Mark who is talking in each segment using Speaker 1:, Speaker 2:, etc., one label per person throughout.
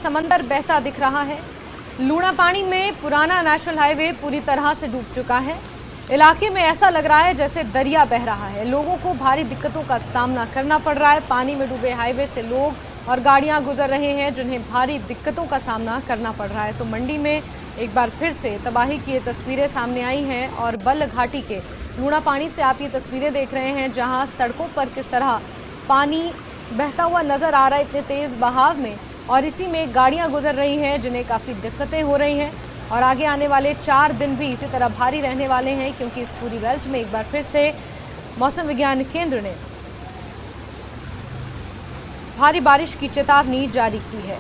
Speaker 1: समंदर बहता दिख रहा है। लूणापानी में पुराना नेशनल हाईवे पूरी तरह से डूब चुका है। इलाके में ऐसा लग रहा है जैसे दरिया बह रहा है। लोगों को भारी दिक्कतों का सामना करना पड़ रहा है। पानी में डूबे हाईवे से लोग और गाड़ियां गुजर रहे हैं जिन्हें भारी दिक्कतों का सामना करना पड़ रहा है। तो मंडी में एक बार फिर से तबाही की ये तस्वीरें सामने आई हैं और बल्ह घाटी के लूणापानी से आप ये तस्वीरें देख रहे हैं जहां सड़कों पर किस तरह पानी बहता हुआ नजर आ रहा है इतने तेज बहाव में, और इसी में गाड़ियां गुजर रही हैं जिन्हें काफ़ी दिक्कतें हो रही हैं। और आगे आने वाले 4 दिन भी इसी तरह भारी रहने वाले हैं क्योंकि इस पूरी बेल्ट में एक बार फिर से मौसम विज्ञान केंद्र ने भारी बारिश की चेतावनी जारी की है।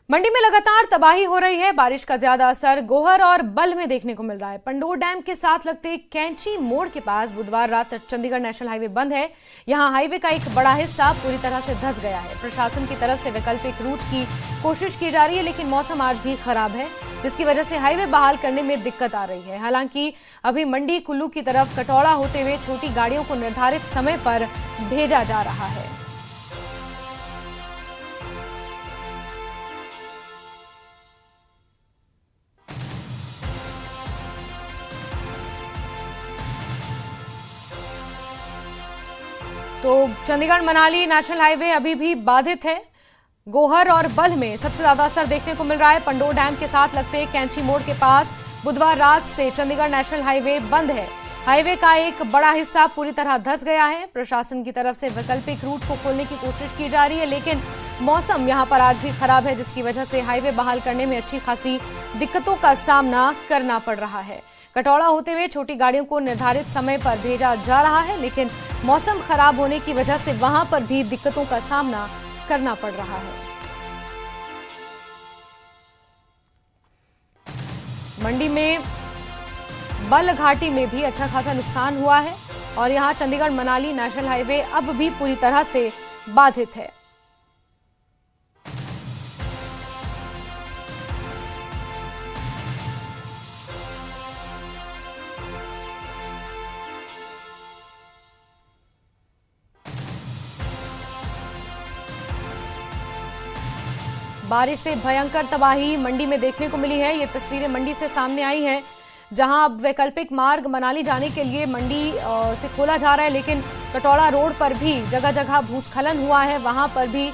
Speaker 1: मंडी में लगातार तबाही हो रही है। बारिश का ज्यादा असर गोहर और बल्ह में देखने को मिल रहा है। पंडोर डैम के साथ लगते कैंची मोड़ के पास बुधवार रात चंडीगढ़ नेशनल हाईवे बंद है। यहां हाईवे का एक बड़ा हिस्सा पूरी तरह से धंस गया है। प्रशासन की तरफ से वैकल्पिक रूट की कोशिश की जा रही है, लेकिन मौसम आज भी खराब है जिसकी वजह से हाईवे बहाल करने में दिक्कत आ रही है। हालांकि अभी मंडी कुल्लू की तरफ कटौड़ा होते हुए छोटी गाड़ियों को निर्धारित समय पर भेजा जा रहा है। तो चंडीगढ़ मनाली नेशनल हाईवे अभी भी बाधित है। गोहर और बल्ह में सबसे ज्यादा असर देखने को मिल रहा है। पंडोर डैम के साथ लगते कैंची मोड़ के पास बुधवार रात से चंडीगढ़ नेशनल हाईवे बंद है। हाईवे का एक बड़ा हिस्सा पूरी तरह धंस गया है। प्रशासन की तरफ से वैकल्पिक रूट को खोलने की कोशिश की जा रही है, लेकिन मौसम यहां पर आज भी खराब है जिसकी वजह से हाईवे बहाल करने में अच्छी खासी दिक्कतों का सामना करना पड़ रहा है। कटौड़ा होते हुए छोटी गाड़ियों को निर्धारित समय पर भेजा जा रहा है, लेकिन मौसम खराब होने की वजह से वहां पर भी दिक्कतों का सामना करना पड़ रहा है। मंडी में बल्ह घाटी में भी अच्छा खासा नुकसान हुआ है और यहां चंडीगढ़ मनाली नेशनल हाईवे अब भी पूरी तरह से बाधित है। बारिश से भयंकर तबाही मंडी में देखने को मिली है। ये तस्वीरें मंडी से सामने आई हैं जहां अब वैकल्पिक मार्ग मनाली जाने के लिए मंडी से खोला जा रहा है, लेकिन कटौड़ा रोड पर भी जगह जगह भूस्खलन हुआ है। वहां पर भी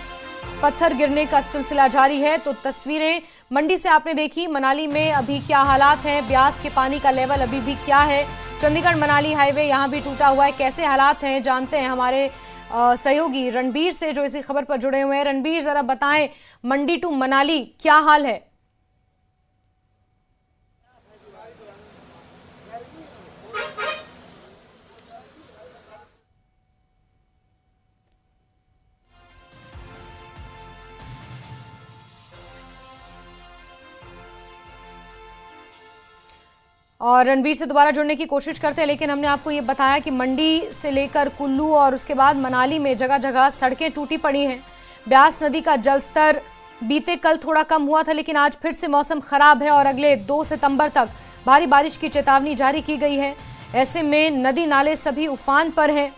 Speaker 1: पत्थर गिरने का सिलसिला जारी है। तो तस्वीरें मंडी से आपने देखी। मनाली में अभी क्या हालात हैं, ब्यास के पानी का लेवल अभी भी क्या है, चंडीगढ़ मनाली हाईवे यहां भी टूटा हुआ है, कैसे हालात हैं जानते हैं हमारे सहयोगी रणबीर से जो इसी खबर पर जुड़े हुए हैं। रणबीर, जरा बताएं मंडी टू मनाली क्या हाल है? और रणबीर से दोबारा जुड़ने की कोशिश करते हैं, लेकिन हमने आपको ये बताया कि मंडी से लेकर कुल्लू और उसके बाद मनाली में जगह जगह सड़कें टूटी पड़ी हैं। ब्यास नदी का जलस्तर बीते कल थोड़ा कम हुआ था, लेकिन आज फिर से मौसम खराब है और अगले 2 सितंबर तक भारी बारिश की चेतावनी जारी की गई है। ऐसे में नदी नाले सभी उफान पर हैं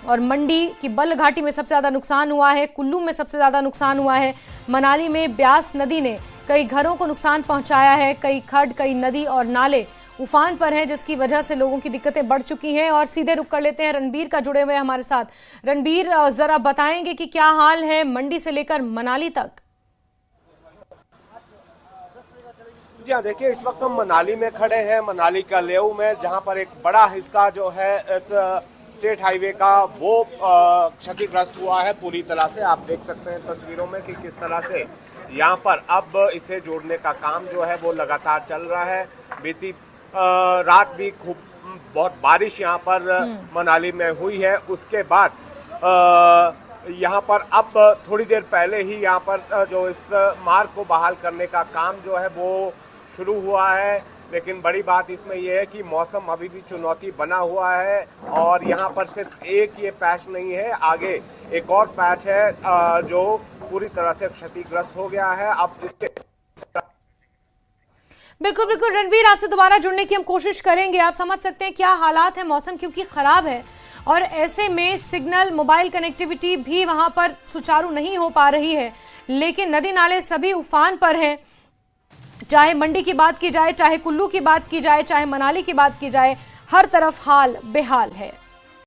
Speaker 1: और मंडी की बल्ह घाटी में सबसे ज्यादा नुकसान हुआ है, कुल्लू में सबसे ज्यादा नुकसान हुआ है। मनाली में ब्यास नदी ने कई घरों को नुकसान पहुंचाया है। कई खड्ड, कई नदी और नाले उफान पर हैं जिसकी वजह से लोगों की दिक्कतें बढ़ चुकी हैं। और सीधे रुक कर लेते हैं रणबीर का, जुड़े हुए हमारे साथ। रणबीर, जरा बताएंगे कि क्या हाल है मंडी से लेकर मनाली तक?
Speaker 2: जी हाँ, देखिए इस वक्त हम मनाली में खड़े हैं, मनाली का लेह में, जहां पर एक बड़ा हिस्सा जो है इस स्टेट हाईवे का वो क्षतिग्रस्त हुआ है पूरी तरह से। आप देख सकते हैं तस्वीरों में कि किस तरह से यहाँ पर अब इसे जोड़ने का काम जो है वो लगातार चल रहा है। बीती रात भी खूब बहुत बारिश यहाँ पर मनाली में हुई है। उसके बाद यहाँ पर अब थोड़ी देर पहले ही यहाँ पर जो इस मार्ग को बहाल करने का काम जो है वो शुरू हुआ है। लेकिन बड़ी बात इसमें यह है कि मौसम अभी भी चुनौती बना हुआ है और यहाँ पर सिर्फ एक ये पैच नहीं है, आगे एक और पैच है जो पूरी तरह से क्षतिग्रस्त हो गया है। अब इससे
Speaker 1: बिल्कुल बिल्कुल रणवीर, आपसे दोबारा जुड़ने की हम कोशिश करेंगे। आप समझ सकते हैं क्या हालात है, मौसम क्योंकि खराब है और ऐसे में सिग्नल, मोबाइल कनेक्टिविटी भी वहां पर सुचारू नहीं हो पा रही है। लेकिन नदी नाले सभी उफान पर हैं, चाहे मंडी की बात की जाए, चाहे कुल्लू की बात की जाए, चाहे मनाली की बात की जाए, हर तरफ हाल बेहाल है।